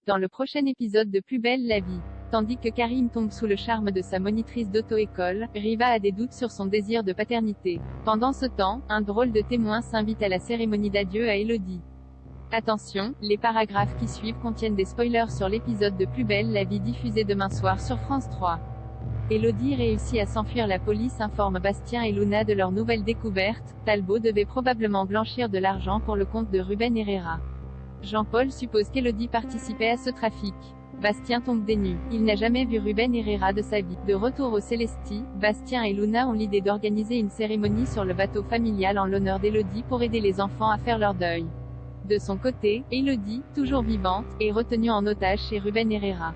Dans le prochain épisode de Plus belle la vie. Tandis que Karim tombe sous le charme de sa monitrice d'auto-école, Riva a des doutes sur son désir de paternité. Pendant ce temps, un drôle de témoin s'invite à la cérémonie d'adieu à Elodie. Attention, les paragraphes qui suivent contiennent des spoilers sur l'épisode de Plus belle la vie diffusé demain soir sur France 3. Elodie réussit à s'enfuir. La police informe Bastien et Luna de leur nouvelle découverte. Talbot devait probablement blanchir de l'argent pour le compte de Ruben Herrera. Jean-Paul suppose qu'Elodie participait à ce trafic. Bastien tombe des nues. Il n'a jamais vu Ruben Herrera de sa vie. De retour au Célestie, Bastien et Luna ont l'idée d'organiser une cérémonie sur le bateau familial en l'honneur d'Elodie pour aider les enfants à faire leur deuil. De son côté, Elodie, toujours vivante, est retenue en otage chez Ruben Herrera.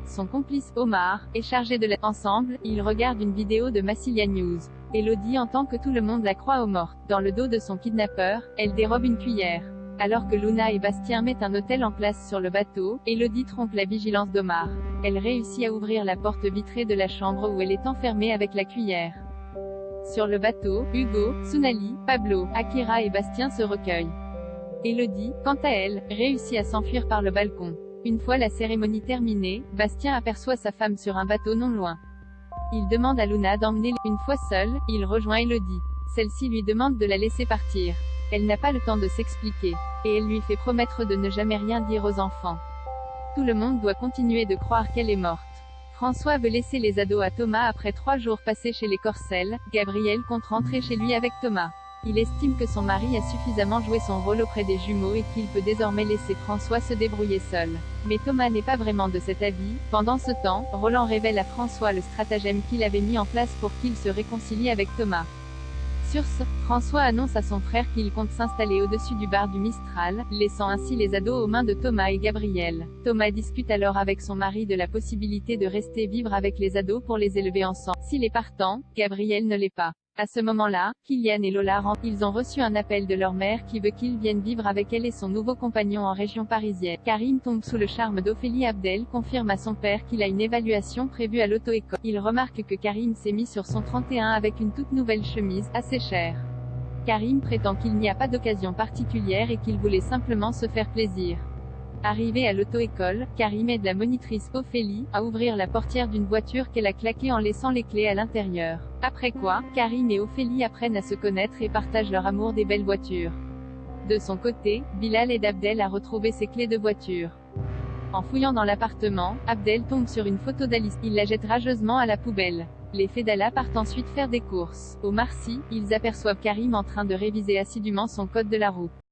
Son complice, Omar, est chargé de la... Ensemble, ils regardent une vidéo de Massilia News. Elodie entend que tout le monde la croit aux mortes. Dans le dos de son kidnappeur, elle dérobe une cuillère. Alors que Luna et Bastien mettent un hôtel en place sur le bateau, Elodie trompe la vigilance d'Omar. Elle réussit à ouvrir la porte vitrée de la chambre où elle est enfermée avec la cuillère. Sur le bateau, Hugo, Sunali, Pablo, Akira et Bastien se recueillent. Elodie, quant à elle, réussit à s'enfuir par le balcon. Une fois la cérémonie terminée, Bastien aperçoit sa femme sur un bateau non loin. Il demande à Luna d'emmener. Une fois seul, il rejoint Elodie. Celle-ci lui demande de la laisser partir. Elle n'a pas le temps de s'expliquer. Et elle lui fait promettre de ne jamais rien dire aux enfants. Tout le monde doit continuer de croire qu'elle est morte. François veut laisser les ados à Thomas après 3 jours passés chez les Corcelles. Gabriel compte rentrer chez lui avec Thomas. Il estime que son mari a suffisamment joué son rôle auprès des jumeaux et qu'il peut désormais laisser François se débrouiller seul. Mais Thomas n'est pas vraiment de cet avis. Pendant ce temps, Roland révèle à François le stratagème qu'il avait mis en place pour qu'il se réconcilie avec Thomas. Sur ce, François annonce à son frère qu'il compte s'installer au-dessus du bar du Mistral, laissant ainsi les ados aux mains de Thomas et Gabriel. Thomas discute alors avec son mari de la possibilité de rester vivre avec les ados pour les élever ensemble. S'il est partant, Gabriel ne l'est pas. À ce moment-là, Kylian et Lola rentrent. Ils ont reçu un appel de leur mère qui veut qu'ils viennent vivre avec elle et son nouveau compagnon en région parisienne. Karim tombe sous le charme d'Ophélie. Abdel confirme à son père qu'il a une évaluation prévue à l'auto-école. Il remarque que Karim s'est mis sur son 31 avec une toute nouvelle chemise, assez chère. Karim prétend qu'il n'y a pas d'occasion particulière et qu'il voulait simplement se faire plaisir. Arrivé à l'auto-école, Karim aide la monitrice Ophélie à ouvrir la portière d'une voiture qu'elle a claquée en laissant les clés à l'intérieur. Après quoi, Karim et Ophélie apprennent à se connaître et partagent leur amour des belles voitures. De son côté, Bilal aide Abdel à retrouver ses clés de voiture. En fouillant dans l'appartement, Abdel tombe sur une photo d'Alice. Il la jette rageusement à la poubelle. Les Fedala partent ensuite faire des courses. Au Marcy, ils aperçoivent Karim en train de réviser assidûment son code de la route.